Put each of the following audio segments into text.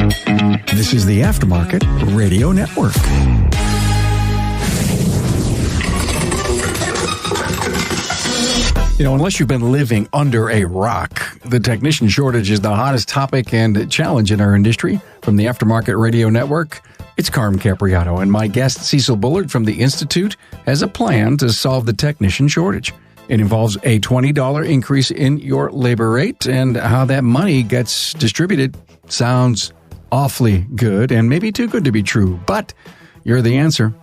This is the Aftermarket Radio Network. You know, unless you've been living under a rock, the technician shortage is the hottest topic and challenge in our industry. From the Aftermarket Radio Network, it's Carm Capriato, and my guest, Cecil Bullard from the Insitute, has a plan to solve the technician shortage. It involves a $20 increase in your labor rate, and how that money gets distributed sounds awfully good and maybe too good to be true, but you're the answer.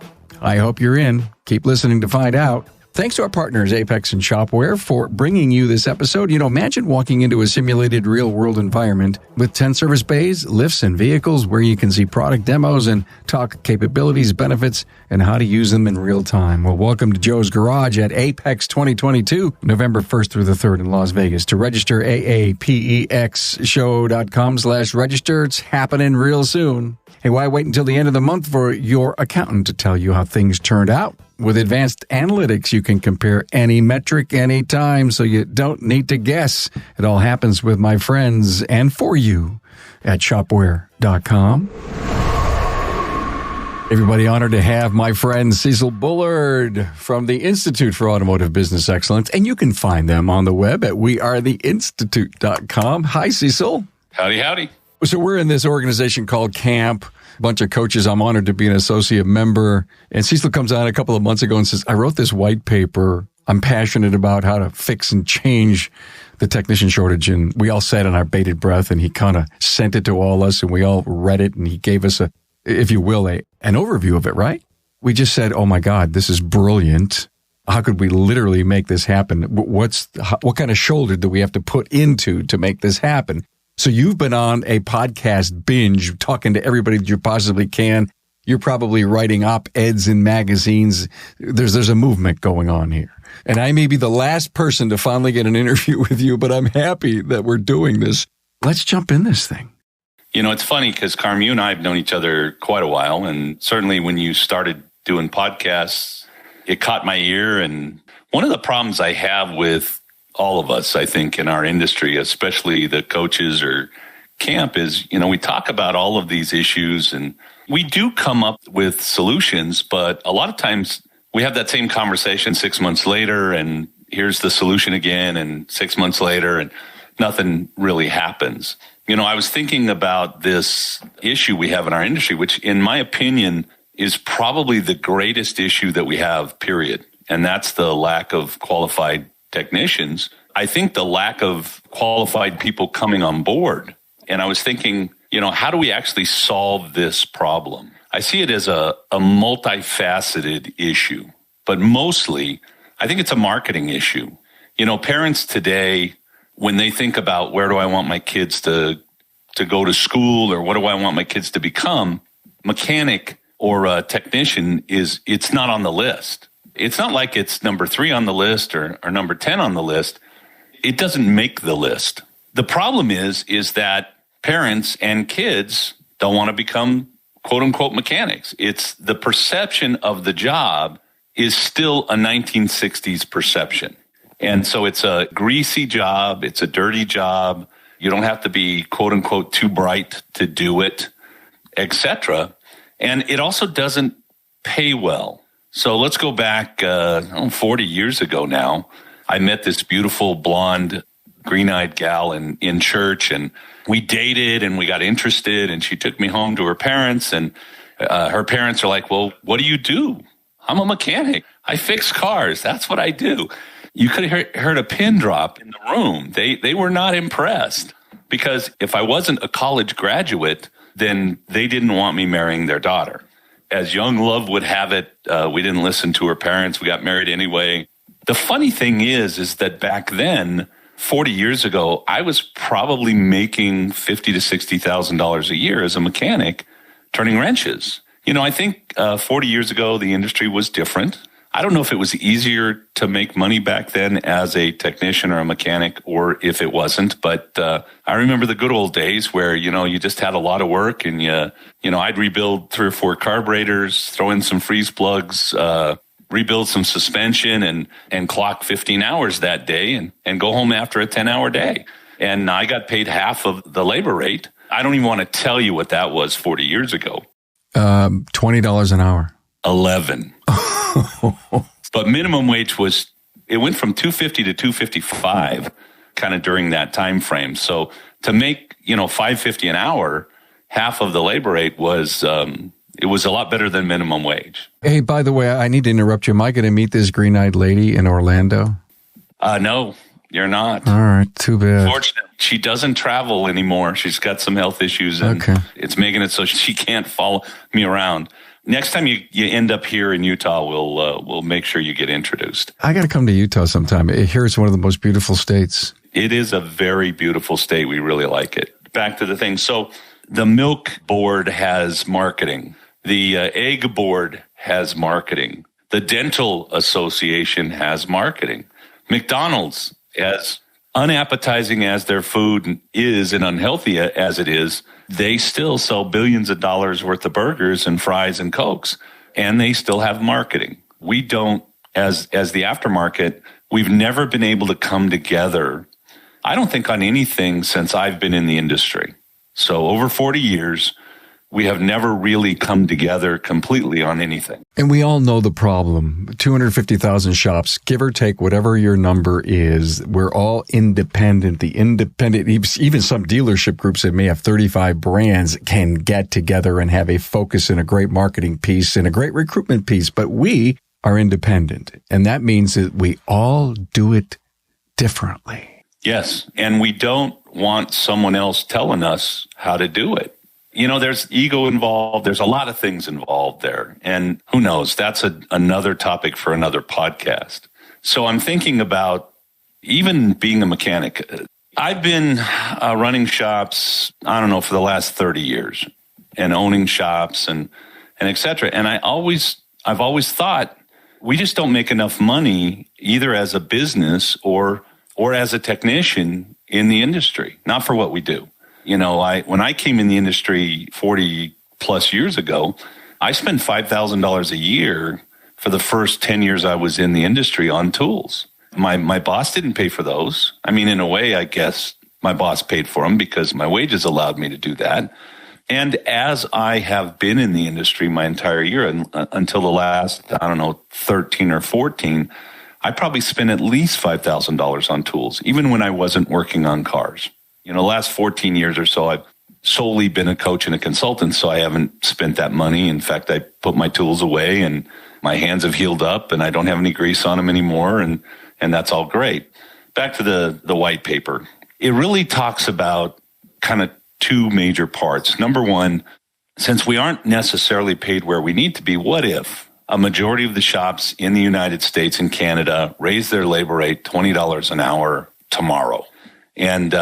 I hope you're in. Keep listening to find out. Thanks to our partners, Apex and Shopware, for bringing you this episode. You know, imagine walking into a simulated real-world environment with 10 service bays, lifts, and vehicles where you can see product demos and talk capabilities, benefits, and how to use them in real time. Well, welcome to Joe's Garage at Apex 2022, November 1st through the 3rd in Las Vegas. To register, aapexshow.com/register. It's happening real soon. Hey, why wait until the end of the month for your accountant to tell you how things turned out? With advanced analytics, you can compare any metric anytime, so you don't need to guess. It all happens with my friends and for you at shopware.com. Everybody honored to have my friend Cecil Bullard from the Insitute for Automotive Business Excellence, and you can find them on the web at wearetheinstitute.com. Hi, Cecil. Howdy, howdy. So we're in this organization called CAMP. A bunch of coaches. I'm honored to be an associate member. And Cecil comes on a couple of months ago and says, I wrote this white paper. I'm passionate about how to fix and change the technician shortage. And we all sat in our bated breath, and he kind of sent it to all us, and we all read it, and he gave us, an overview of it, right? We just said, oh my God, this is brilliant. How could we literally make this happen? What kind of shoulder do we have to put into to make this happen? So you've been on a podcast binge, talking to everybody that you possibly can. You're probably writing op-eds in magazines. There's a movement going on here. And I may be the last person to finally get an interview with you, but I'm happy that we're doing this. Let's jump in this thing. You know, it's funny because, Carm, you and I have known each other quite a while. And certainly when you started doing podcasts, it caught my ear. And one of the problems I have with all of us, I think, in our industry, especially the coaches or camp, is, you know, we talk about all of these issues and we do come up with solutions, but a lot of times we have that same conversation 6 months later, and here's the solution again, and 6 months later, and nothing really happens. You know, I was thinking about this issue we have in our industry, which in my opinion is probably the greatest issue that we have, period. And that's the lack of qualified technicians. I think the lack of qualified people coming on board. And I was thinking, you know, how do we actually solve this problem? I see it as a multifaceted issue, but mostly I think it's a marketing issue. You know, parents today, when they think about where do I want my kids to go to school, or what do I want my kids to become, mechanic or a technician it's not on the list. It's not like it's number 3 on the list or number 10 on the list. It doesn't make the list. The problem is that parents and kids don't want to become quote unquote mechanics. It's the perception of the job is still a 1960s perception. And so it's a greasy job. It's a dirty job. You don't have to be quote unquote too bright to do it, etc. And it also doesn't pay well. So let's go back 40 years ago now. I met this beautiful blonde, green-eyed gal in church, and we dated and we got interested, and she took me home to her parents, and her parents are like, well, what do you do? I'm a mechanic. I fix cars. That's what I do. You could have heard a pin drop in the room. They were not impressed, because if I wasn't a college graduate, then they didn't want me marrying their daughter. As young love would have it, we didn't listen to her parents. We got married anyway. The funny thing is that back then, 40 years ago, I was probably making $50,000 to $60,000 a year as a mechanic turning wrenches. You know, I think 40 years ago, the industry was different. I don't know if it was easier to make money back then as a technician or a mechanic, or if it wasn't. But I remember the good old days where, you know, you just had a lot of work, and I'd rebuild 3 or 4 carburetors, throw in some freeze plugs, rebuild some suspension, and clock 15 hours that day and go home after a 10-hour day. And I got paid half of the labor rate. I don't even want to tell you what that was 40 years ago. $20 an hour. 11. But minimum wage it went from 250 to 255 kind of during that time frame. So to make, $5.50 an hour, half of the labor rate was, it was a lot better than minimum wage. Hey, by the way, I need to interrupt you. Am I going to meet this green-eyed lady in Orlando? No, you're not. All right, too bad. Fortunately, she doesn't travel anymore. She's got some health issues, and It's making it so she can't follow me around. Next time you end up here in Utah, we'll make sure you get introduced. I got to come to Utah sometime. Here it's one of the most beautiful states. It is a very beautiful state. We really like it. Back to the thing. So the milk board has marketing. The egg board has marketing. The dental association has marketing. McDonald's, as unappetizing as their food is and unhealthy as it is, they still sell billions of dollars worth of burgers and fries and Cokes, and they still have marketing. We don't, as the aftermarket, we've never been able to come together, I don't think, on anything since I've been in the industry. So over 40 years, we have never really come together completely on anything. And we all know the problem. 250,000 shops, give or take whatever your number is. We're all independent. The independent, even some dealership groups that may have 35 brands can get together and have a focus and a great marketing piece and a great recruitment piece. But we are independent. And that means that we all do it differently. Yes. And we don't want someone else telling us how to do it. There's ego involved. There's a lot of things involved there. And who knows? That's another topic for another podcast. So I'm thinking about even being a mechanic. I've been running shops, I don't know, for the last 30 years and owning shops and et cetera. And I've always thought we just don't make enough money either as a business or as a technician in the industry, not for what we do. When I came in the industry 40 plus years ago, I spent $5,000 a year for the first 10 years I was in the industry on tools. My boss didn't pay for those. I mean, in a way, I guess my boss paid for them because my wages allowed me to do that. And as I have been in the industry my entire year until the last, 13 or 14, I probably spent at least $5,000 on tools, even when I wasn't working on cars. The last 14 years or so, I've solely been a coach and a consultant, so I haven't spent that money. In fact, I put my tools away and my hands have healed up and I don't have any grease on them anymore, and that's all great. Back to the white paper. It really talks about kind of two major parts. Number one, since we aren't necessarily paid where we need to be, what if a majority of the shops in the United States and Canada raise their labor rate $20 an hour tomorrow? And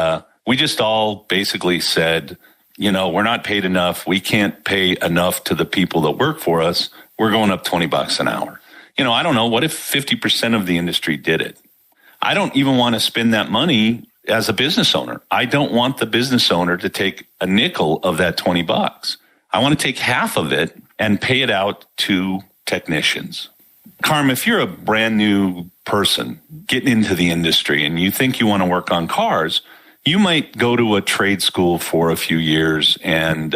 we just all basically said, we're not paid enough. We can't pay enough to the people that work for us. We're going up $20 an hour. I don't know. What if 50% of the industry did it? I don't even want to spend that money as a business owner. I don't want the business owner to take a nickel of that $20. I want to take half of it and pay it out to technicians. Carm, if you're a brand new person getting into the industry and you think you want to work on cars, you might go to a trade school for a few years and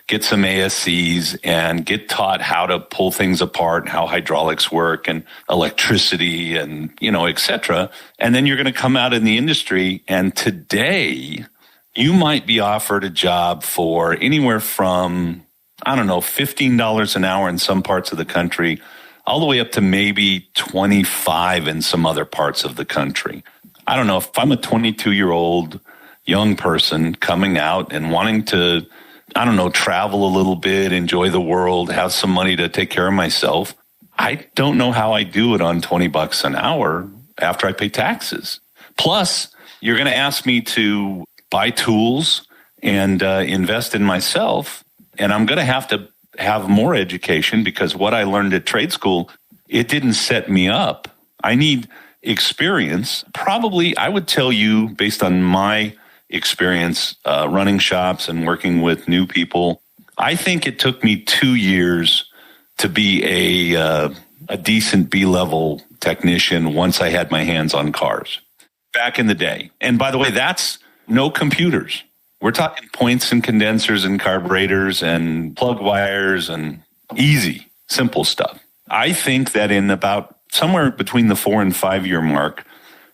get some ASCs and get taught how to pull things apart, how hydraulics work and electricity and, et cetera. And then you're going to come out in the industry, and today you might be offered a job for anywhere from, $15 an hour in some parts of the country, all the way up to maybe 25 in some other parts of the country. I don't know, if I'm a 22-year-old young person coming out and wanting to, travel a little bit, enjoy the world, have some money to take care of myself, I don't know how I do it on $20 an hour after I pay taxes. Plus, you're going to ask me to buy tools and invest in myself, and I'm going to have more education because what I learned at trade school, it didn't set me up. I need experience. Probably, I would tell you, based on my experience running shops and working with new people, I think it took me 2 years to be a decent B-level technician once I had my hands on cars back in the day. And by the way, that's No computers. We're talking points and condensers and carburetors and plug wires and easy, simple stuff. I think that in about somewhere between the 4 and 5 year mark,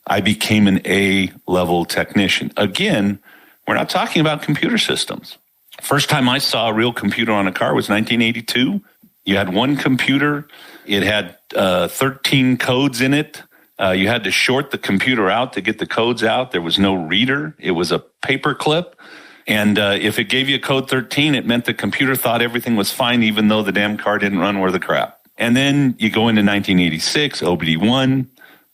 I became an A-level technician. Again, we're not talking about computer systems. First time I saw a real computer on a car was 1982. You had one computer. It had 13 codes in it. You had to short the computer out to get the codes out. There was no reader. It was a paper clip. And if it gave you code 13, it meant the computer thought everything was fine, even though the damn car didn't run worth a crap. And then you go into 1986, OBD1.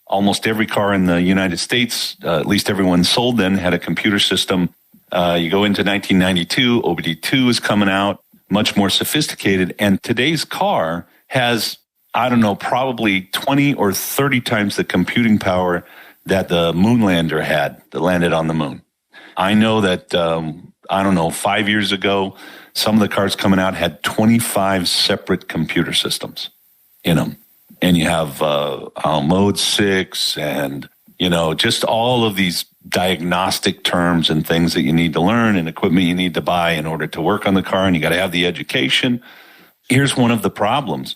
Almost every car in the United States, at least everyone sold then, had a computer system. You go into 1992, OBD2 is coming out, much more sophisticated. And today's car has, I don't know, probably 20 or 30 times the computing power that the moonlander had that landed on the moon. I know that, 5 years ago, some of the cars coming out had 25 separate computer systems in them. And you have mode 6 and, just all of these diagnostic terms and things that you need to learn and equipment you need to buy in order to work on the car, and you got to have the education. Here's one of the problems.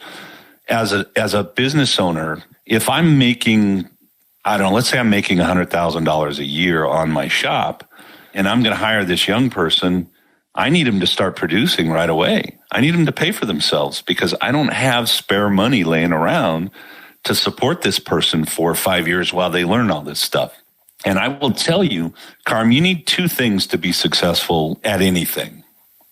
As a business owner, if I'm making, let's say I'm making $100,000 a year on my shop, and I'm going to hire this young person, I need them to start producing right away. I need them to pay for themselves because I don't have spare money laying around to support this person for 5 years while they learn all this stuff. And I will tell you, Carm, you need two things to be successful at anything.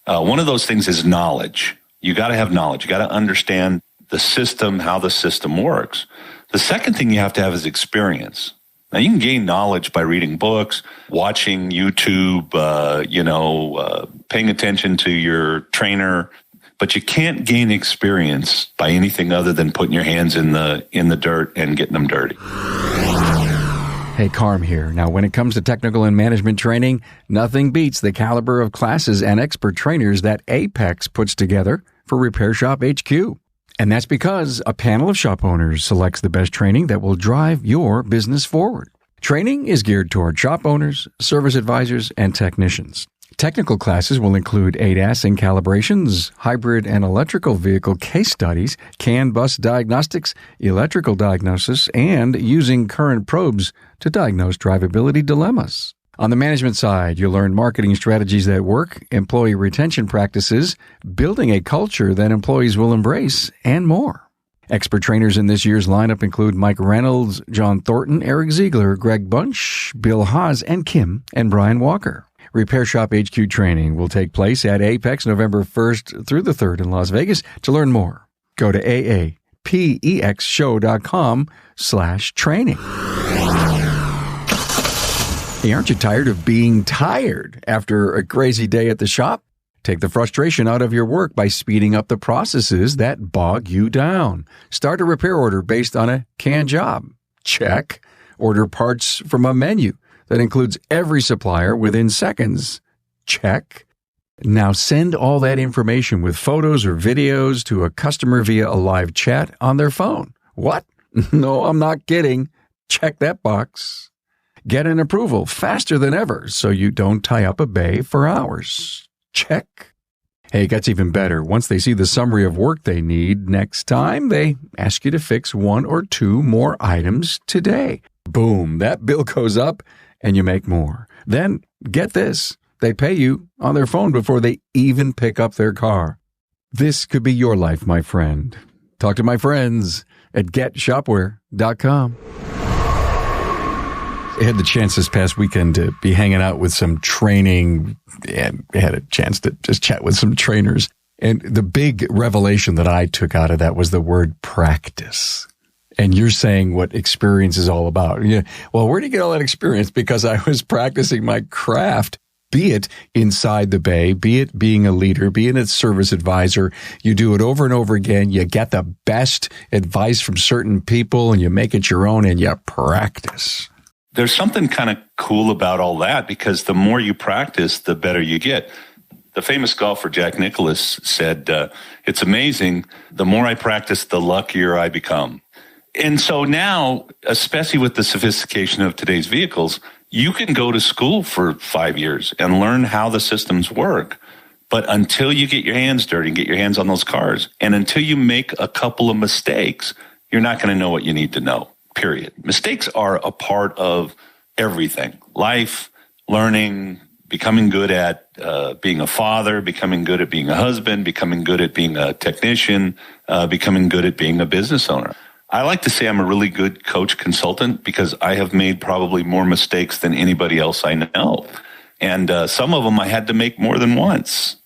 One of those things is knowledge. You got to have knowledge. You got to understand the system, how the system works. The second thing you have to have is experience. Now, you can gain knowledge by reading books, watching YouTube, paying attention to your trainer, but you can't gain experience by anything other than putting your hands in the dirt and getting them dirty. Hey, Carm here. Now, when it comes to technical and management training, nothing beats the caliber of classes and expert trainers that Apex puts together for Repair Shop HQ. And that's because a panel of shop owners selects the best training that will drive your business forward. Training is geared toward shop owners, service advisors, and technicians. Technical classes will include ADAS and calibrations, hybrid and electrical vehicle case studies, CAN bus diagnostics, electrical diagnosis, and using current probes to diagnose drivability dilemmas. On the management side, you'll learn marketing strategies that work, employee retention practices, building a culture that employees will embrace, and more. Expert trainers in this year's lineup include Mike Reynolds, John Thornton, Eric Ziegler, Greg Bunch, Bill Haas, and Kim and Brian Walker. Repair Shop HQ training will take place at Apex November 1st through the 3rd in Las Vegas. To learn more, go to aapexshow.com/training. Hey, aren't you tired of being tired after a crazy day at the shop? Take the frustration out of your work by speeding up the processes that bog you down. Start a repair order based on a canned job. Check. Order parts from a menu that includes every supplier within seconds. Check. Now send all that information with photos or videos to a customer via a live chat on their phone. What? No, I'm not kidding. Check that box. Get an approval faster than ever so you don't tie up a bay for hours. Check. Hey, it gets even better. Once they see the summary of work they need next time, they ask you to fix 1 or 2 more items today. Boom, that bill goes up and you make more. Then, get this, they pay you on their phone before they even pick up their car. This could be your life, my friend. Talk to my friends at getshopware.com. I had the chance this past weekend to be hanging out with some training, and had a chance to just chat with some trainers. And the big revelation that I took out of that was the word practice. And you're saying what experience is all about. Yeah. Well, where do you get all that experience? Because I was practicing my craft, be it inside the bay, be it being a leader, being a service advisor. You do it over and over again. You get the best advice from certain people and you make it your own and you practice. There's something kind of cool about all that because the more you practice, the better you get. The famous golfer Jack Nicklaus said, it's amazing. The more I practice, the luckier I become. And so now, especially with the sophistication of today's vehicles, You can go to school for 5 years and learn how the systems work. But until you get your hands dirty and get your hands on those cars, and until you make a couple of mistakes, you're not going to know what you need to know, period. Mistakes are a part of everything. Life, learning, becoming good at being a father, becoming good at being a husband, becoming good at being a technician, becoming good at being a business owner. I like to say I'm a really good coach consultant because I have made probably more mistakes than anybody else I know. And some of them I had to make more than once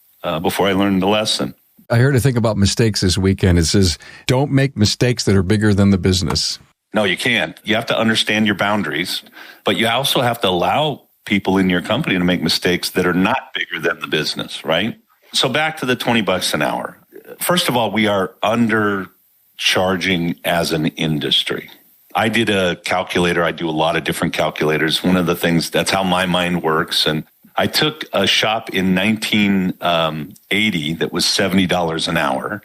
before I learned the lesson. I heard a thing about mistakes this weekend. It says, don't make mistakes that are bigger than the business. No, you can't. You have to understand your boundaries, but you also have to allow people in your company to make mistakes that are not bigger than the business, right? So back to the $20 an hour. First of all, we are undercharging as an industry. I did a calculator. I do a lot of different calculators. One of the things, that's how my mind works. And I took a shop in 1980 that was $70 an hour,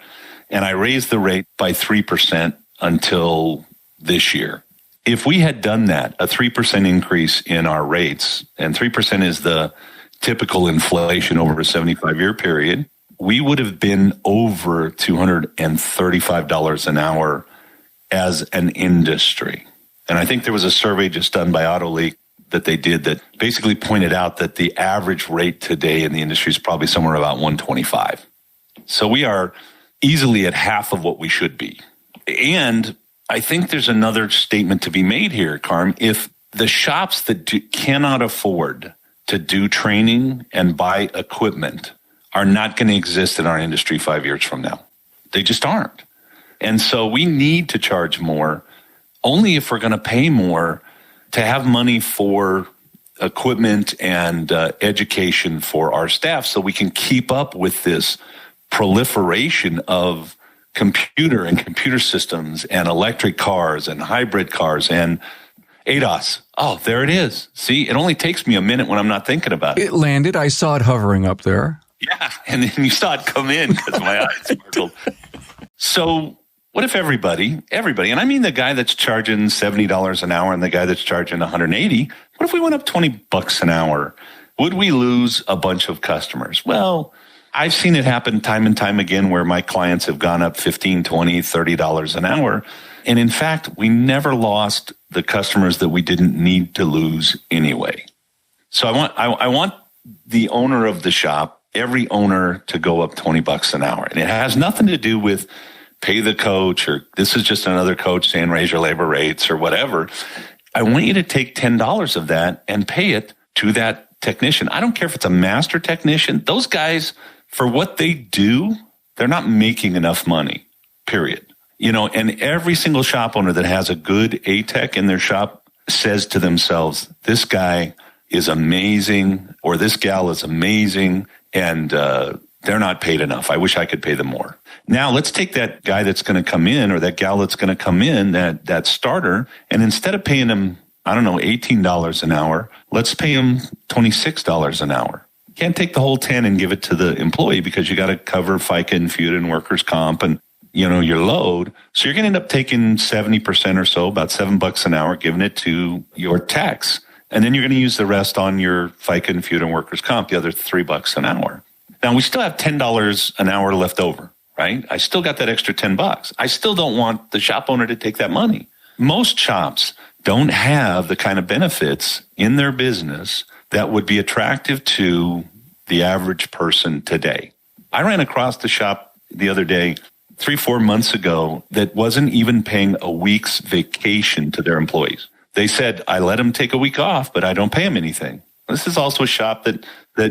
and I raised the rate by 3% until this year. If we had done that, a 3% increase in our rates, and 3% is the typical inflation over a 75-year period, we would have been over $235 an hour as an industry. And I think there was a survey just done by AutoLeak that they did that basically pointed out that the average rate today in the industry is probably somewhere about 125. So we are easily at half of what we should be. And I think there's another statement to be made here, Carm. If the shops that cannot afford to do training and buy equipment are not going to exist in our industry 5 years from now, they just aren't. And so we need to charge more only if we're going to pay more to have money for equipment and education for our staff so we can keep up with this proliferation of computer systems and electric cars and hybrid cars and ADAS. Oh, there it is. See, it only takes me a minute when I'm not thinking about it. It landed. I saw it hovering up there. Yeah, and then you saw it come in because my eyes sparkled. So what if everybody, and I mean the guy that's charging $70 an hour and the guy that's charging $180, what if we went up $20 an hour? Would we lose a bunch of customers? Well, I've seen it happen time and time again where my clients have gone up $15, $20, $30 an hour. And in fact, we never lost the customers that we didn't need to lose anyway. So I want the owner of the shop, every owner, to go up $20 an hour. And it has nothing to do with pay the coach or this is just another coach saying raise your labor rates or whatever. I want you to take $10 of that and pay it to that technician. I don't care if it's a master technician. Those guys, for what they do, they're not making enough money, period. You know, and every single shop owner that has a good A-Tech in their shop says to themselves, this guy is amazing or this gal is amazing and they're not paid enough. I wish I could pay them more. Now, let's take that guy that's going to come in or that gal that's going to come in, that starter, and instead of paying him, I don't know, $18 an hour, let's pay him $26 an hour. You can't take the whole 10 and give it to the employee because you got to cover FICA and FUTA and workers' comp and, you know, your load. So you're going to end up taking 70% or so, about $7 an hour, giving it to your tax. And then you're going to use the rest on your FICA and FUTA and workers' comp, the other $3 an hour. Now, we still have $10 an hour left over, right? I still got that extra $10. I still don't want the shop owner to take that money. Most shops don't have the kind of benefits in their business that would be attractive to the average person today. I ran across the shop the other day, 3-4 months ago, that wasn't even paying a week's vacation to their employees. They said, I let them take a week off, but I don't pay them anything. This is also a shop that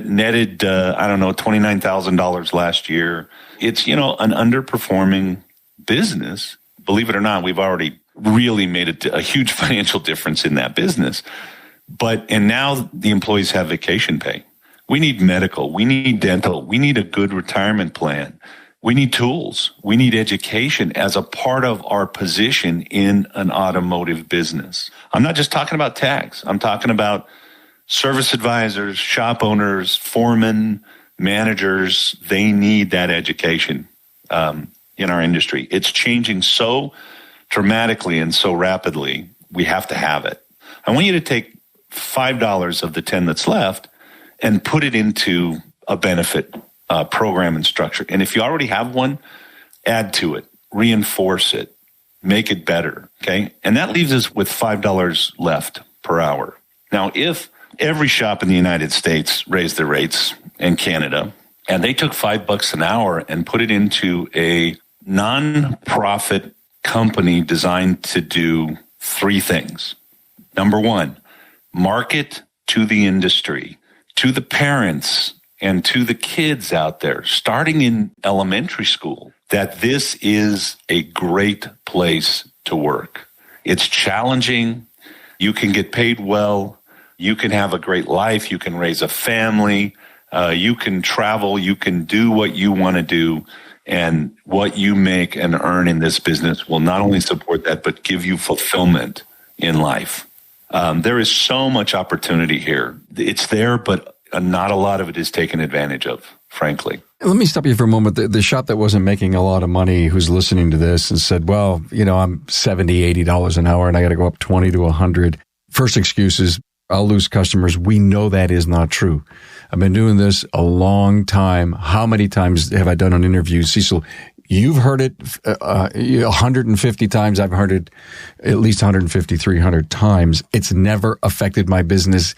netted, $29,000 last year. It's, an underperforming business. Believe it or not, we've already really made a huge financial difference in that business. And now the employees have vacation pay. We need medical. We need dental. We need a good retirement plan. We need tools. We need education as a part of our position in an automotive business. I'm not just talking about tax. I'm talking about service advisors, shop owners, foremen, managers. They need that education in our industry. It's changing so dramatically and so rapidly. We have to have it. I want you to take $5 of the 10 that's left and put it into a benefit program and structure. And if you already have one, add to it, reinforce it, make it better, okay? And that leaves us with $5 left per hour. Now, if every shop in the United States raised their rates, and Canada, and they took $5 an hour and put it into a non-profit company designed to do three things. Number one, market to the industry, to the parents and to the kids out there, starting in elementary school, that this is a great place to work. It's challenging. You can get paid well. You can have a great life. You can raise a family. You can travel. You can do what you want to do. And what you make and earn in this business will not only support that, but give you fulfillment in life. There is so much opportunity here. It's there, but not a lot of it is taken advantage of, frankly. Let me stop you for a moment. The shop that wasn't making a lot of money, who's listening to this and said, well, I'm $70, $80 an hour and I got to go up 20 to 100. First excuse is, I'll lose customers. We know that is not true. I've been doing this a long time. How many times have I done an interview? Cecil, you've heard it 150 times. I've heard it at least 150, 300 times. It's never affected my business,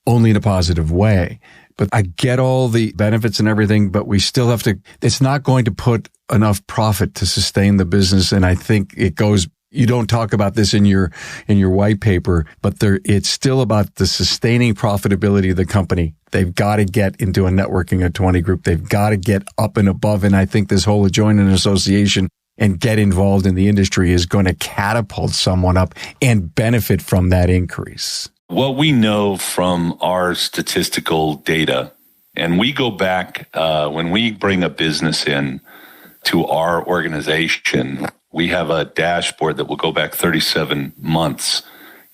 only in a positive way. But I get all the benefits and everything, but we still have to, it's not going to put enough profit to sustain the business. And I think it goes, you don't talk about this in your white paper, but it's still about the sustaining profitability of the company. They've got to get into a networking of 20 group. They've got to get up and above. And I think this whole join an association and get involved in the industry is going to catapult someone up and benefit from that increase. What we know from our statistical data, and we go back when we bring a business in to our organization, we have a dashboard that will go back 37 months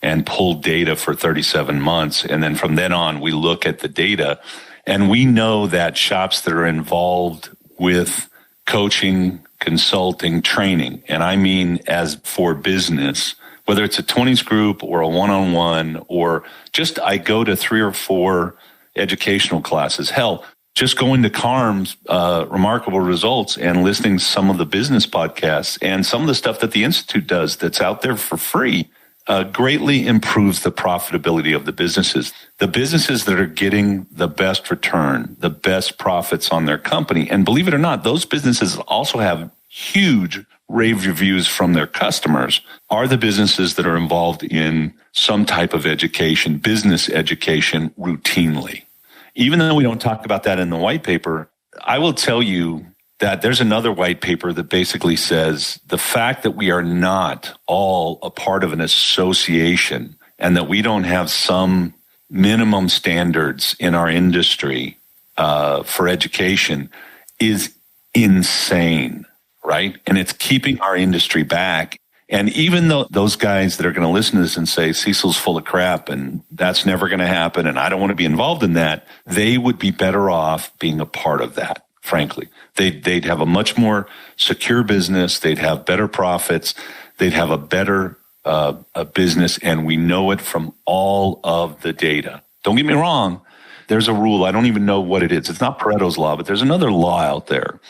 and pull data for 37 months. And then from then on, we look at the data and we know that shops that are involved with coaching, consulting, training, and I mean as for business, whether it's a 20s group or a one-on-one or just I go to 3 or 4 educational classes. Hell, just going to Carm's remarkable results and listening to some of the business podcasts and some of the stuff that the Insitute does that's out there for free greatly improves the profitability of the businesses. The businesses that are getting the best return, the best profits on their company, and believe it or not, those businesses also have huge rave reviews from their customers, are the businesses that are involved in some type of education, business education routinely. Even though we don't talk about that in the white paper, I will tell you that there's another white paper that basically says the fact that we are not all a part of an association and that we don't have some minimum standards in our industry for education is insane, right? And it's keeping our industry back. And even though those guys that are going to listen to this and say, Cecil's full of crap and that's never going to happen and I don't want to be involved in that, they would be better off being a part of that, frankly. They'd have a much more secure business. They'd have better profits. They'd have a better business. And we know it from all of the data. Don't get me wrong. There's a rule. I don't even know what it is. It's not Pareto's law, but there's another law out there.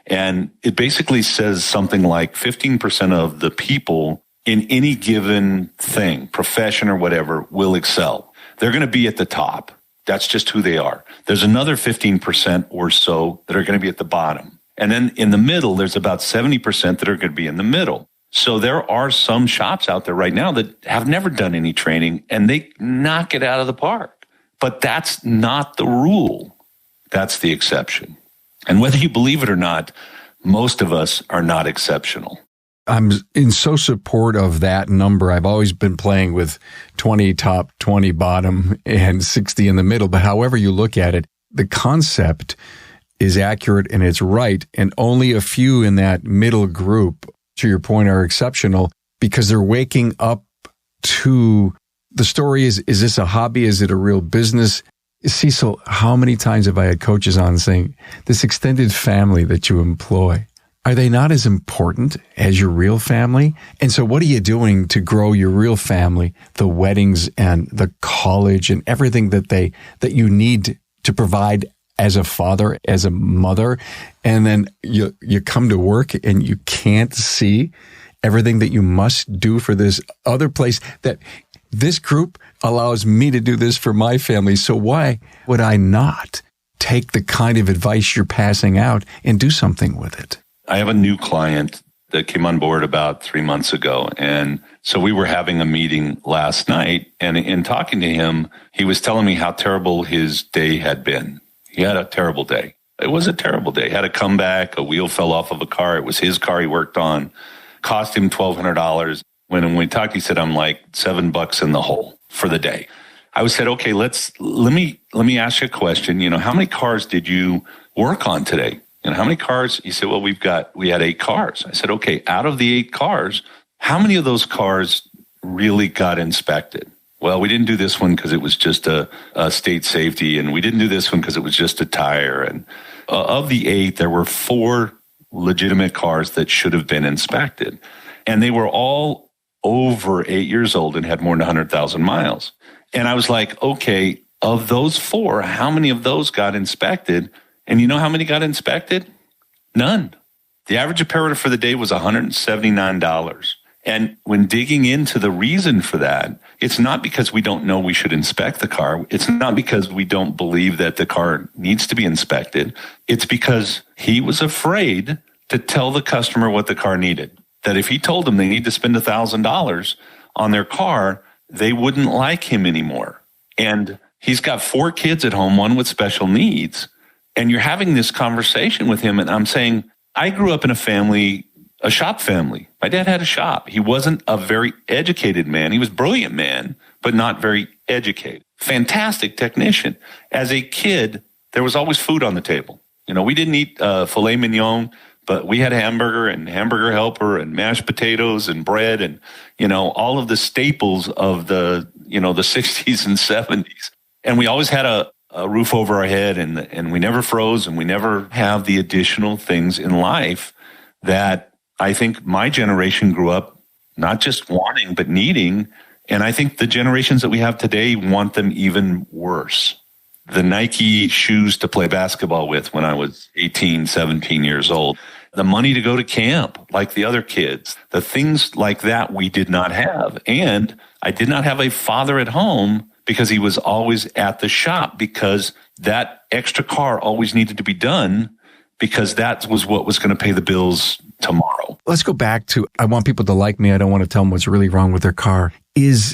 And it basically says something like 15% of the people in any given thing, profession or whatever, will excel. They're going to be at the top. That's just who they are. There's another 15% or so that are going to be at the bottom. And then in the middle, there's about 70% that are going to be in the middle. So there are some shops out there right now that have never done any training and they knock it out of the park. But that's not the rule. That's the exception. And whether you believe it or not, most of us are not exceptional. I'm in so support of that number. I've always been playing with 20 top, 20 bottom, and 60 in the middle. But however you look at it, the concept is accurate and it's right. And only a few in that middle group, to your point, are exceptional because they're waking up to the story. Is this a hobby? Is it a real business? Cecil, how many times have I had coaches on saying this extended family that you employ, Are they not as important as your real family? And so what are you doing to grow your real family, the weddings and the college and everything that you need to provide as a father, as a mother? And then you come to work and you can't see everything that you must do for this other place, that this group allows me to do this for my family. So why would I not take the kind of advice you're passing out and do something with it? I have a new client that came on board about 3 months ago. And so we were having a meeting last night, and in talking to him, he was telling me how terrible his day had been. He had a terrible day. It was a terrible day. He had a comeback, a wheel fell off of a car. It was his car he worked on. Cost him $1,200. When we talked, he said, I'm like $7 in the hole for the day. I said, okay, let me ask you a question. How many cars did you work on today? And how many cars? He said, well, we had 8 cars. I said, okay, out of the 8 cars, how many of those cars really got inspected? Well, we didn't do this one because it was just a state safety, and we didn't do this one because it was just a tire. And of the 8, there were 4 legitimate cars that should have been inspected. And they were all over 8 years old and had more than 100,000 miles. And I was like, okay, of those 4, how many of those got inspected? And you know how many got inspected? None. The average imperative for the day was $179. And when digging into the reason for that, it's not because we don't know we should inspect the car. It's not because we don't believe that the car needs to be inspected. It's because he was afraid to tell the customer what the car needed. That if he told them they need to spend $1,000 on their car, they wouldn't like him anymore. And he's got 4 kids at home, one with special needs. And you're having this conversation with him, and I'm saying, I grew up in a shop family. My dad had a shop. He wasn't a very educated man. He was a brilliant man, but not very educated. Fantastic technician. As a kid, there was always food on the table. We didn't eat filet mignon, but we had hamburger and hamburger helper and mashed potatoes and bread and, all of the staples of the 60s and 70s. And we always had a roof over our head, and we never froze, and we never have the additional things in life that I think my generation grew up not just wanting, but needing. And I think the generations that we have today want them even worse. The Nike shoes to play basketball with when I was 18, 17 years old, the money to go to camp like the other kids, the things like that we did not have. And I did not have a father at home because he was always at the shop, because that extra car always needed to be done, because that was what was going to pay the bills tomorrow. Let's go back to, I want people to like me. I don't want to tell them what's really wrong with their car. Is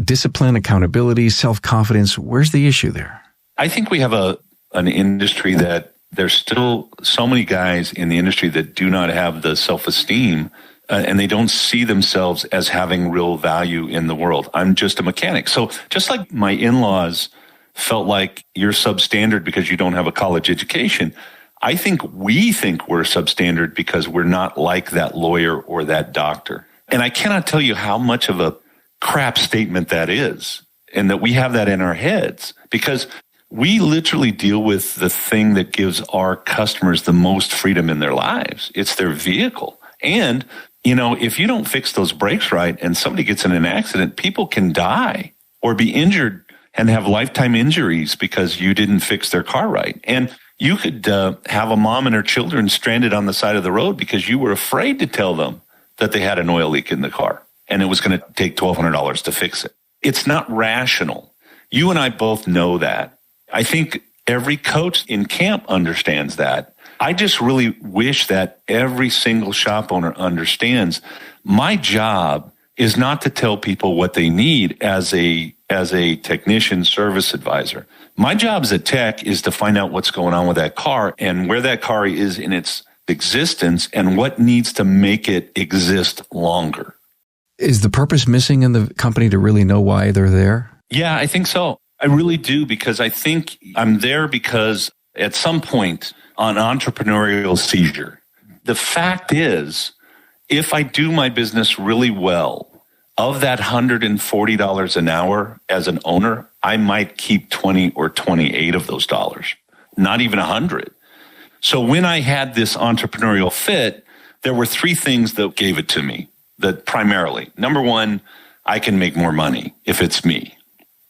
discipline, accountability, self-confidence, where's the issue there? I think we have an industry that there's still so many guys in the industry that do not have the self-esteem and they don't see themselves as having real value in the world. I'm just a mechanic. So just like my in-laws felt like you're substandard because you don't have a college education, I think we think we're substandard because we're not like that lawyer or that doctor. And I cannot tell you how much of a crap statement that is, and that we have that in our heads, because we literally deal with the thing that gives our customers the most freedom in their lives. It's their vehicle. And if you don't fix those brakes right and somebody gets in an accident, people can die or be injured and have lifetime injuries because you didn't fix their car right. And you could have a mom and her children stranded on the side of the road because you were afraid to tell them that they had an oil leak in the car and it was going to take $1,200 to fix it. It's not rational. You and I both know that. I think every coach in camp understands that. I just really wish that every single shop owner understands my job is not to tell people what they need as a technician service advisor. My job as a tech is to find out what's going on with that car and where that car is in its existence and what needs to make it exist longer. Is the purpose missing in the company to really know why they're there? Yeah, I think so. I really do, because I think I'm there because at some point, an entrepreneurial seizure. The fact is, if I do my business really well, of that $140 an hour as an owner, I might keep 20 or 28 of those dollars, not even 100. So when I had this entrepreneurial fit, there were three things that gave it to me. That primarily, number one, I can make more money if it's me.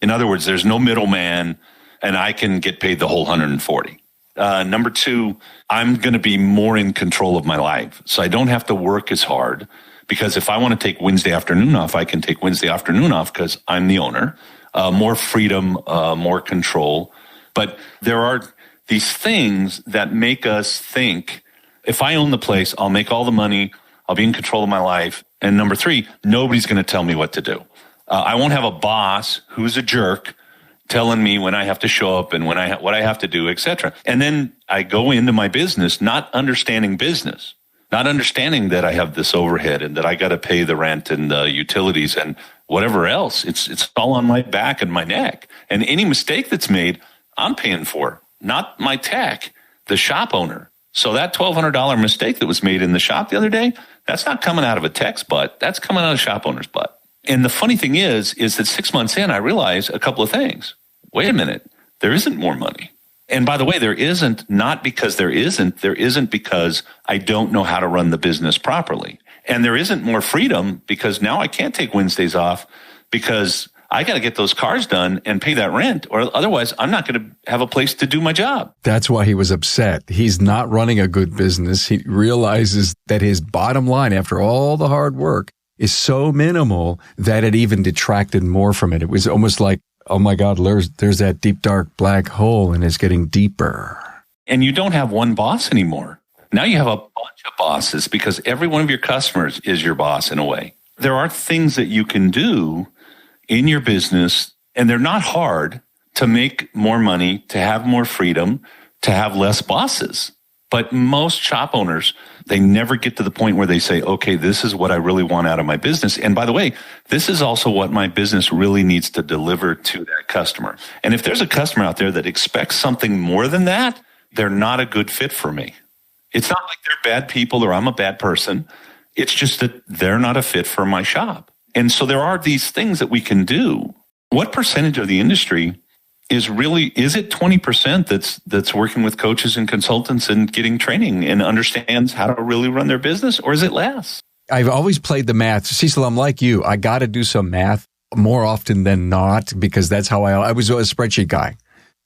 In other words, there's no middleman and I can get paid the whole 140. Number two, I'm going to be more in control of my life. So I don't have to work as hard, because if I want to take Wednesday afternoon off, I can take Wednesday afternoon off because I'm the owner. More freedom, more control. But there are these things that make us think, if I own the place, I'll make all the money, I'll be in control of my life. And number three, nobody's going to tell me what to do. I won't have a boss who's a jerk telling me when I have to show up and what I have to do, etc. And then I go into my business not understanding business, not understanding that I have this overhead and that I got to pay the rent and the utilities and whatever else. It's all on my back and my neck. And any mistake that's made, I'm paying for, not my tech, the shop owner. So that $1,200 mistake that was made in the shop the other day, that's not coming out of a tech's butt. That's coming out of the shop owner's butt. And the funny thing is that 6 months in, I realized a couple of things. Wait a minute, there isn't more money. And by the way, there isn't, not because there isn't because I don't know how to run the business properly. And there isn't more freedom because now I can't take Wednesdays off because I got to get those cars done and pay that rent, or otherwise I'm not going to have a place to do my job. That's why he was upset. He's not running a good business. He realizes that his bottom line, after all the hard work, is so minimal that it even detracted more from it. It was almost like, oh my God, there's that deep, dark black hole and it's getting deeper. And you don't have one boss anymore. Now you have a bunch of bosses because every one of your customers is your boss in a way. There are things that you can do in your business, and they're not hard, to make more money, to have more freedom, to have less bosses. But most shop owners, they never get to the point where they say, okay, this is what I really want out of my business. And by the way, this is also what my business really needs to deliver to that customer. And if there's a customer out there that expects something more than that, they're not a good fit for me. It's not like they're bad people or I'm a bad person. It's just that they're not a fit for my shop. And so there are these things that we can do. What percentage of the industry is it 20% that's working with coaches and consultants and getting training and understands how to really run their business, or is it less? I've always played the math. Cecil, I'm like you. I got to do some math more often than not because that's how I was a spreadsheet guy.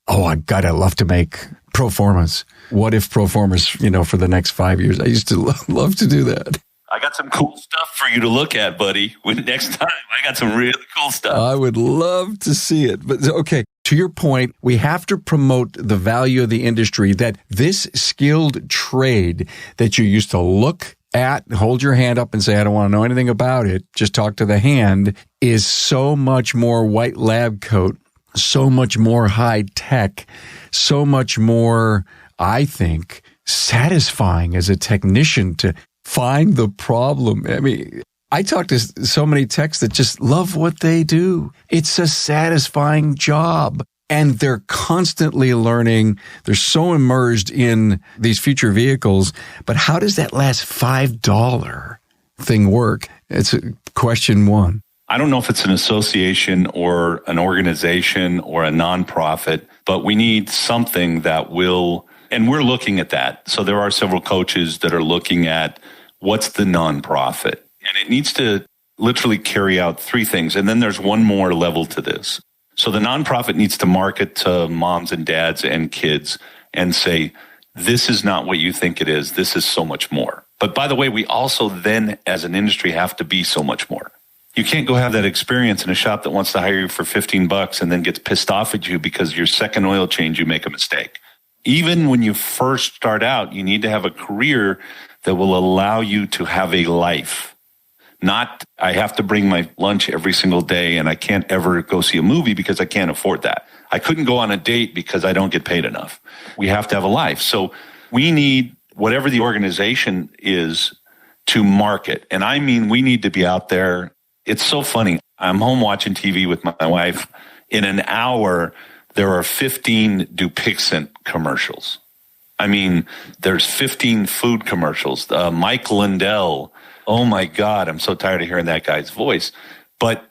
Oh, I love to make pro formas. What if pro formas, for the next 5 years? I used to love to do that. I got some cool stuff for you to look at, buddy. Next time, I got some really cool stuff. I would love to see it. But okay, to your point, we have to promote the value of the industry, that this skilled trade that you used to look at, hold your hand up and say, I don't want to know anything about it, just talk to the hand, is so much more white lab coat, so much more high tech, so much more, I think, satisfying as a technician to find the problem. I mean, I talk to so many techs that just love what they do. It's a satisfying job. And they're constantly learning. They're so immersed in these future vehicles. But how does that last $5 thing work? It's question one. I don't know if it's an association or an organization or a nonprofit, but we need something that will, and we're looking at that. So there are several coaches that are looking at what's the nonprofit, and it needs to literally carry out three things. And then there's one more level to this. So the nonprofit needs to market to moms and dads and kids and say, this is not what you think it is. This is so much more. But by the way, we also then as an industry have to be so much more. You can't go have that experience in a shop that wants to hire you for $15 and then gets pissed off at you because your second oil change, you make a mistake. Even when you first start out, you need to have a career that will allow you to have a life. Not, I have to bring my lunch every single day and I can't ever go see a movie because I can't afford that. I couldn't go on a date because I don't get paid enough. We have to have a life. So we need, whatever the organization is, to market. And I mean, we need to be out there. It's so funny. I'm home watching TV with my wife. In an hour, there are 15 Dupixent commercials. I mean, there's 15 food commercials. Mike Lindell. Oh my God, I'm so tired of hearing that guy's voice. But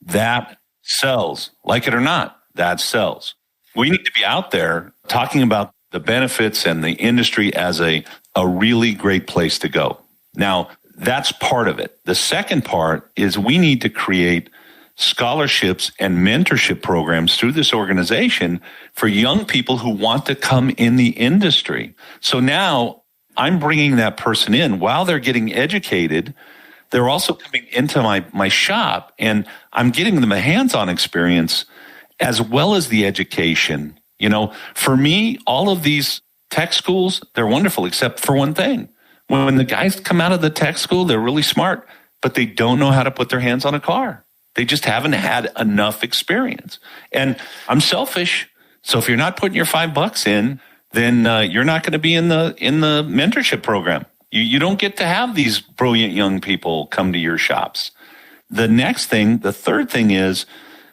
that sells. Like it or not, that sells. We need to be out there talking about the benefits and the industry as a really great place to go. Now, that's part of it. The second part is we need to create scholarships and mentorship programs through this organization for young people who want to come in the industry. So now I'm bringing that person in while they're getting educated. They're also coming into my shop, and I'm getting them a hands-on experience as well as the education. You know, for me, all of these tech schools, they're wonderful, except for one thing. When the guys come out of the tech school, they're really smart, but they don't know how to put their hands on a car. They just haven't had enough experience. And I'm selfish. So if you're not putting your $5 in, then you're not going to be in the mentorship program. You don't get to have these brilliant young people come to your shops. The next thing, the third thing is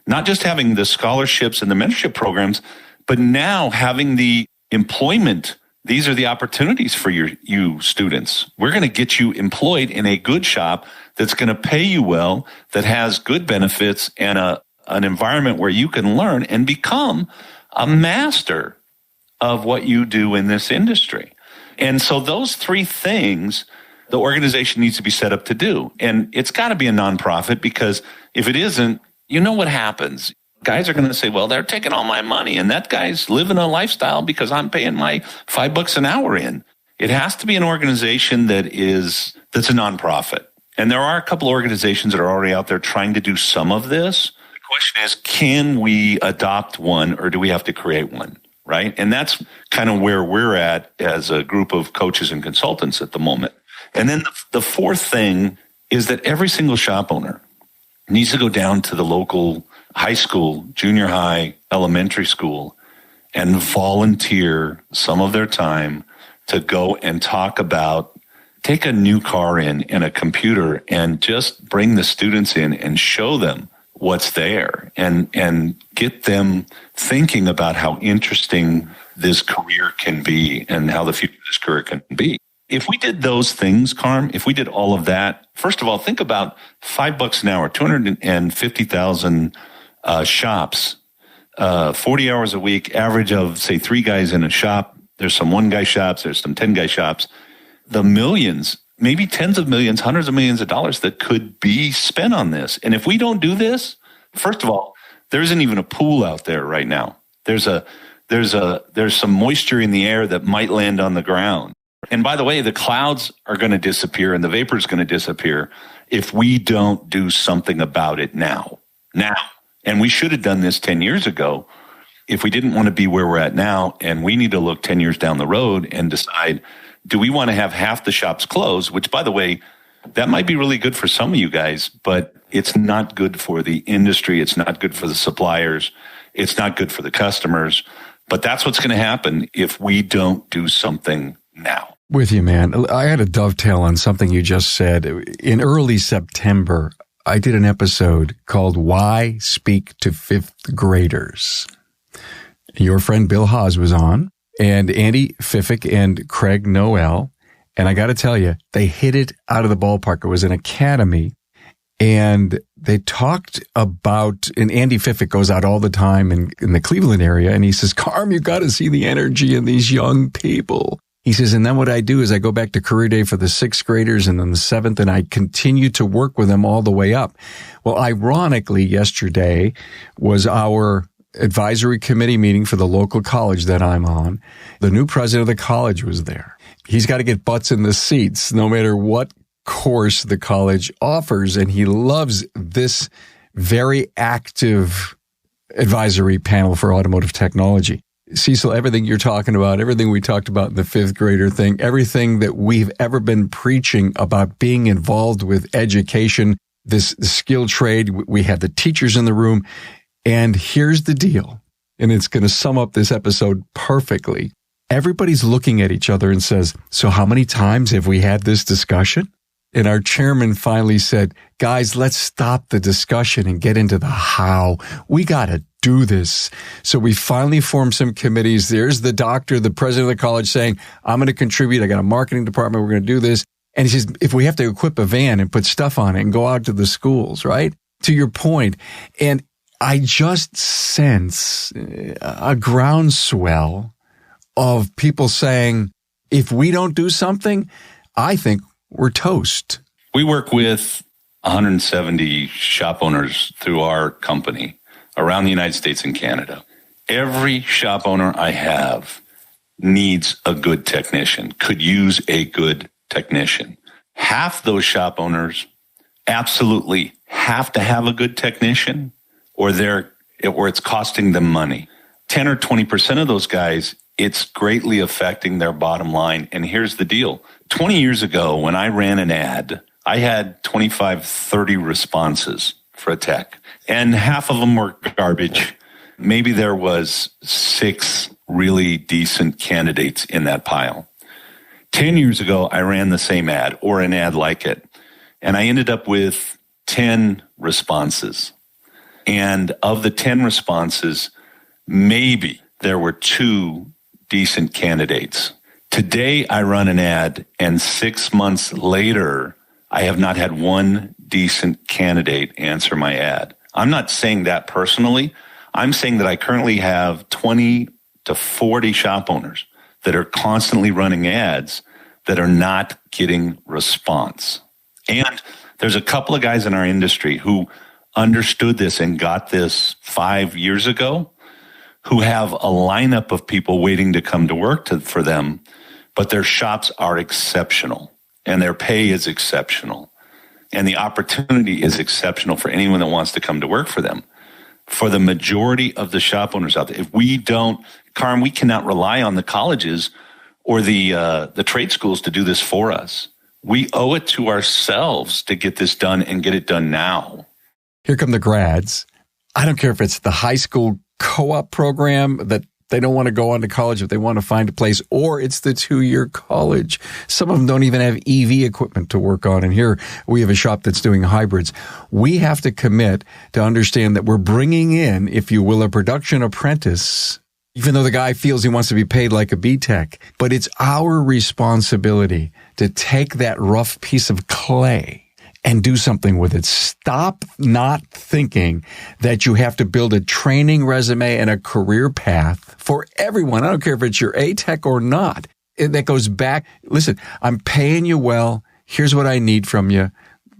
not just having the scholarships and the mentorship programs, but now having the employment. These are the opportunities for you students. We're going to get you employed in a good shop that's going to pay you well, that has good benefits and an environment where you can learn and become a master of what you do in this industry. And so those three things, the organization needs to be set up to do. And it's got to be a nonprofit, because if it isn't, you know what happens. Guys are going to say, well, they're taking all my money, and that guy's living a lifestyle because I'm paying my $5 an hour in. It has to be an organization that's a nonprofit. And there are a couple organizations that are already out there trying to do some of this. The question is, can we adopt one, or do we have to create one? Right? And that's kind of where we're at as a group of coaches and consultants at the moment. And then the fourth thing is that every single shop owner needs to go down to the local high school, junior high, elementary school, and volunteer some of their time to go and take a new car in and a computer and just bring the students in and show them what's there and get them thinking about how interesting this career can be and how the future of this career can be. If we did those things, Carm, if we did all of that, first of all, think about $5 an hour, 250,000 shops, 40 hours a week, average of, say, 3 guys in a shop. There's some 1-guy shops, there's some 10-guy shops. The millions, maybe tens of millions, hundreds of millions of dollars that could be spent on this. And if we don't do this, first of all, there isn't even a pool out there right now. There's some moisture in the air that might land on the ground. And by the way, the clouds are going to disappear and the vapor is going to disappear if we don't do something about it now. And we should have done this 10 years ago if we didn't want to be where we're at now. And we need to look 10 years down the road and decide, do we want to have half the shops closed? Which, by the way, that might be really good for some of you guys, but it's not good for the industry. It's not good for the suppliers. It's not good for the customers. But that's what's going to happen if we don't do something now. With you, man. I had a dovetail on something you just said. In early September, I did an episode called Why Speak to Fifth Graders. Your friend Bill Haas was on, and Andy Fiffick and Craig Noel. And I got to tell you, they hit it out of the ballpark. It was an academy, and they talked about, and Andy Fiffick goes out all the time in the Cleveland area, and he says, Carm, you got to see the energy in these young people. He says, and then what I do is I go back to career day for the 6th graders and then the 7th, and I continue to work with them all the way up. Well, ironically, yesterday was our advisory committee meeting for the local college that I'm on. The new president of the college was there. He's got to get butts in the seats no matter what course the college offers, and he loves this very active advisory panel for automotive technology. Cecil, everything you're talking about, everything we talked about in the 5th grader thing, everything that we've ever been preaching about being involved with education, this skill trade, we had the teachers in the room. And here's the deal, and it's going to sum up this episode perfectly. Everybody's looking at each other and says, so how many times have we had this discussion? And our chairman finally said, guys, let's stop the discussion and get into the how. We got to do this. So we finally formed some committees. There's the doctor, the president of the college saying, I'm going to contribute. I got a marketing department. We're going to do this. And he says, if we have to equip a van and put stuff on it and go out to the schools, right? To your point. And I just sense a groundswell of people saying, if we don't do something, I think we're toast. We work with 170 shop owners through our company around the United States and Canada. Every shop owner I have needs a good technician, could use a good technician. Half those shop owners absolutely have to have a good technician or it's costing them money. 10 or 20% of those guys, it's greatly affecting their bottom line. And here's the deal. 20 years ago, when I ran an ad, I had 25, 30 responses for a tech, and half of them were garbage. Maybe there was 6 really decent candidates in that pile. 10 years ago, I ran the same ad or an ad like it, and I ended up with 10 responses. And of the 10 responses, maybe there were 2 decent candidates. Today, I run an ad, and 6 months later, I have not had one decent candidate answer my ad. I'm not saying that personally. I'm saying that I currently have 20 to 40 shop owners that are constantly running ads that are not getting response. And there's a couple of guys in our industry who understood this and got this 5 years ago, who have a lineup of people waiting to come to work for them, but their shops are exceptional and their pay is exceptional and the opportunity is exceptional for anyone that wants to come to work for them. For the majority of the shop owners out there, if we don't, Carm, we cannot rely on the colleges or the trade schools to do this for us. We owe it to ourselves to get this done and get it done now. Here come the grads. I don't care if it's the high school co-op program that they don't want to go on to college if they want to find a place, or it's the 2-year college. Some of them don't even have EV equipment to work on. And here we have a shop that's doing hybrids. We have to commit to understand that we're bringing in, if you will, a production apprentice, even though the guy feels he wants to be paid like a B-Tech. But it's our responsibility to take that rough piece of clay and do something with it. Stop not thinking that you have to build a training resume and a career path for everyone. I don't care if it's your A-Tech or not. That goes back. Listen, I'm paying you well. Here's what I need from you.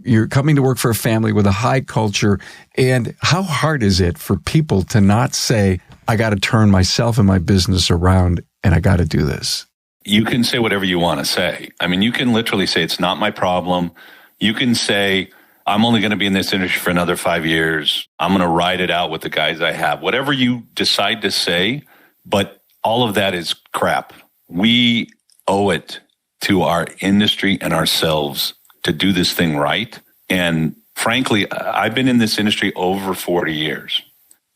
You're coming to work for a family with a high culture. And how hard is it for people to not say, I got to turn myself and my business around and I got to do this? You can say whatever you want to say. I mean, you can literally say, it's not my problem. You can say, I'm only going to be in this industry for another 5 years. I'm going to ride it out with the guys I have. Whatever you decide to say, but all of that is crap. We owe it to our industry and ourselves to do this thing right. And frankly, I've been in this industry over 40 years.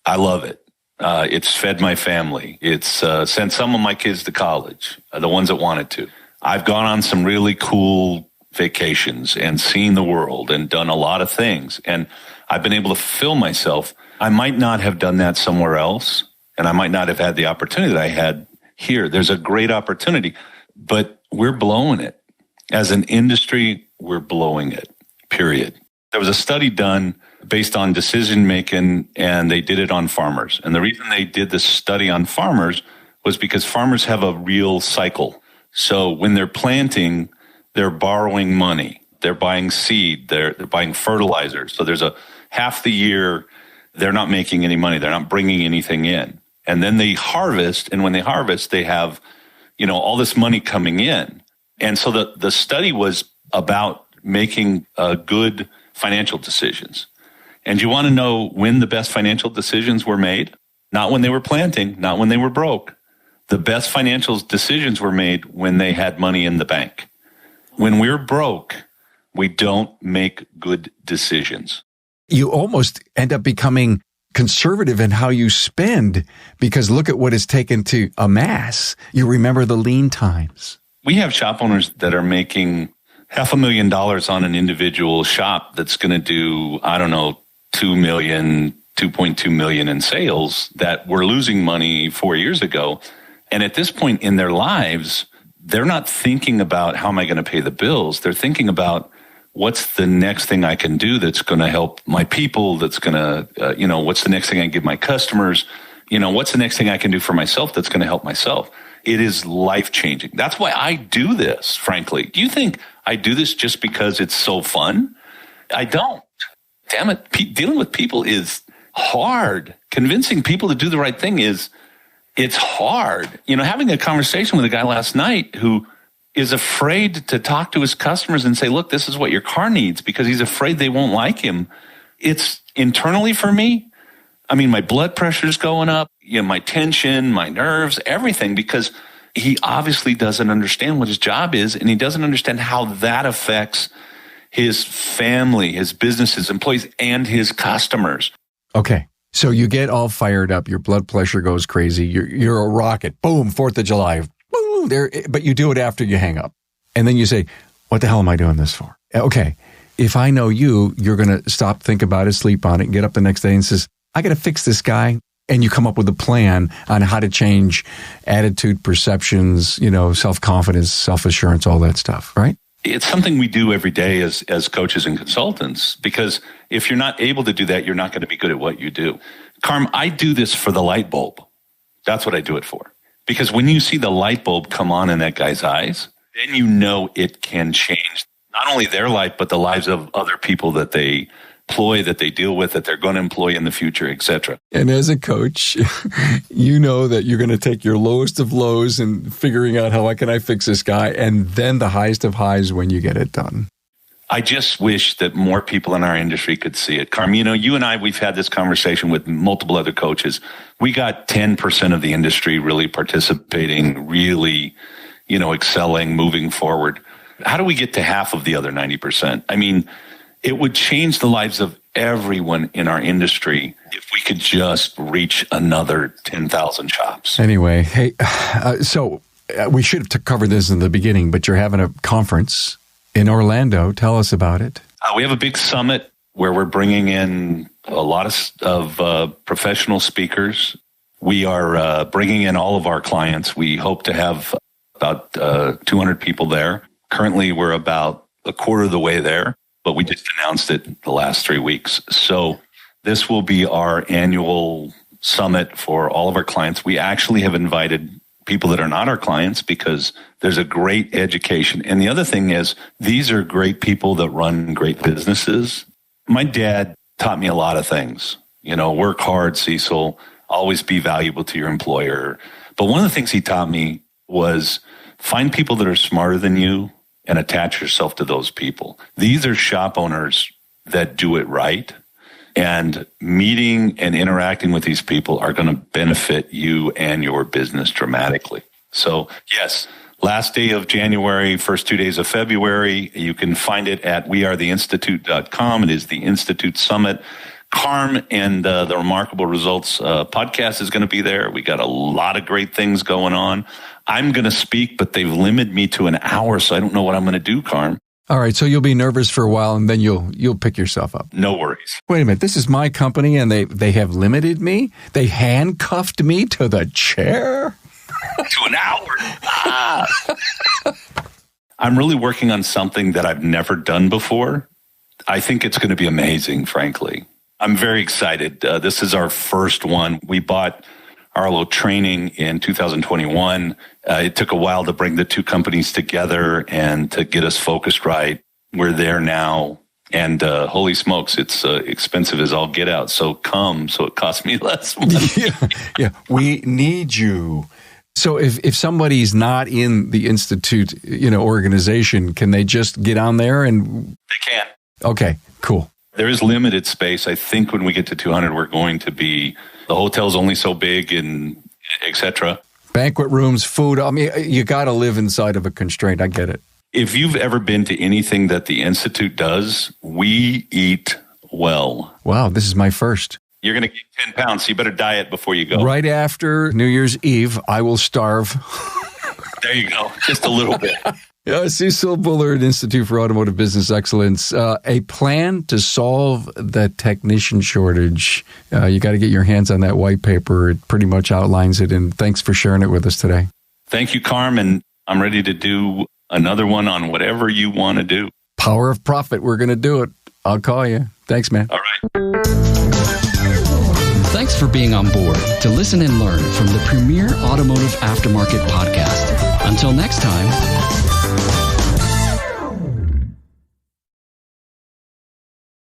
I love it. It's fed my family. It's sent some of my kids to college, the ones that wanted to. I've gone on some really cool vacations and seen the world and done a lot of things. And I've been able to fulfill myself. I might not have done that somewhere else, and I might not have had the opportunity that I had here. There's a great opportunity, but we're blowing it. As an industry, we're blowing it, period. There was a study done based on decision making, and they did it on farmers. And the reason they did this study on farmers was because farmers have a real cycle. So when they're planting, they're borrowing money. They're buying seed. They're buying fertilizer. So there's a half the year they're not making any money. They're not bringing anything in. And then they harvest. And when they harvest, they have, all this money coming in. And so the study was about making good financial decisions. And you want to know when the best financial decisions were made? Not when they were planting, not when they were broke. The best financial decisions were made when they had money in the bank. When we're broke, we don't make good decisions. You almost end up becoming conservative in how you spend because look at what it's taken to amass. You remember the lean times. We have shop owners that are making $500,000 on an individual shop that's going to do, $2 million, $2.2 million in sales that were losing money 4 years ago. And at this point in their lives, they're not thinking about how am I going to pay the bills. They're thinking about what's the next thing I can do that's going to help my people, that's going to, what's the next thing I can give my customers, what's the next thing I can do for myself that's going to help myself. It is life-changing. That's why I do this, frankly. Do you think I do this just because it's so fun. I don't. Damn it. Dealing with people is hard. Convincing people to do the right thing it's hard. Having a conversation with a guy last night who is afraid to talk to his customers and say, look, this is what your car needs, because he's afraid they won't like him. It's internally for me. I mean, my blood pressure's going up, my tension, my nerves, everything, because he obviously doesn't understand what his job is, and he doesn't understand how that affects his family, his business, his employees, and his customers. Okay. So you get all fired up. Your blood pressure goes crazy. You're a rocket. Boom, 4th of July. Boom, there. But you do it after you hang up. And then you say, what the hell am I doing this for? Okay. If I know you're going to stop, think about it, sleep on it, and get up the next day and says, I got to fix this guy. And you come up with a plan on how to change attitude, perceptions, self-confidence, self-assurance, all that stuff, right? It's something we do every day as coaches and consultants, because if you're not able to do that, you're not going to be good at what you do. Carm, I do this for the light bulb. That's what I do it for. Because when you see the light bulb come on in that guy's eyes, then you know it can change not only their life, but the lives of other people that they employ, that they deal with, that they're going to employ in the future, etc. And as a coach, you know that you're going to take your lowest of lows and figuring out how can I fix this guy, and then the highest of highs when you get it done. I just wish that more people in our industry could see it. Carm, you and I, we've had this conversation with multiple other coaches. We got 10% of the industry really participating, really, excelling, moving forward. How do we get to half of the other 90%? I mean, it would change the lives of everyone in our industry if we could just reach another 10,000 shops. Anyway, hey, so we should have covered this in the beginning, but you're having a conference in Orlando. Tell us about it. We have a big summit where we're bringing in a lot of professional speakers. We are bringing in all of our clients. We hope to have about 200 people there. Currently, we're about a quarter of the way there, but we just announced it the last 3 weeks. So this will be our annual summit for all of our clients. We actually have invited people that are not our clients because there's a great education. And the other thing is, these are great people that run great businesses. My dad taught me a lot of things. Work hard, Cecil, always be valuable to your employer. But one of the things he taught me was find people that are smarter than you and attach yourself to those people. These are shop owners that do it right. And meeting and interacting with these people are going to benefit you and your business dramatically. So, yes, last day of January, first 2 days of February. You can find it at wearetheinsitute.com. It is the Insitute Summit. Carm and the Remarkable Results podcast is going to be there. We got a lot of great things going on. I'm going to speak, but they've limited me to an hour, so I don't know what I'm going to do, Carm. All right, so you'll be nervous for a while, and then you'll pick yourself up. No worries. Wait a minute, this is my company, and they have limited me? They handcuffed me to the chair? To an hour. I'm really working on something that I've never done before. I think it's going to be amazing, frankly. I'm very excited. This is our first one. We bought Arlo Training in 2021. It took a while to bring the two companies together and to get us focused right. We're there now. And holy smokes, it's expensive as all get out. So come, so it costs me less money. Yeah, we need you. So if somebody's not in the Insitute, organization, can they just get on there and? They can. Okay, cool. There is limited space. I think when we get to 200, we're going to be, the hotel's only so big and et cetera. Banquet rooms, food. I mean, you got to live inside of a constraint. I get it. If you've ever been to anything that the Insitute does, we eat well. Wow, this is my first. You're going to gain 10 pounds, so you better diet before you go. Right after New Year's Eve, I will starve. There you go. Just a little bit. Yeah, Cecil Bullard, Institute for Automotive Business Excellence. A plan to solve the technician shortage. You got to get your hands on that white paper. It pretty much outlines it. And thanks for sharing it with us today. Thank you, Carm. And I'm ready to do another one on whatever you want to do. Power of profit. We're going to do it. I'll call you. Thanks, man. All right. Thanks for being on board to listen and learn from the premier automotive aftermarket podcast. Until next time.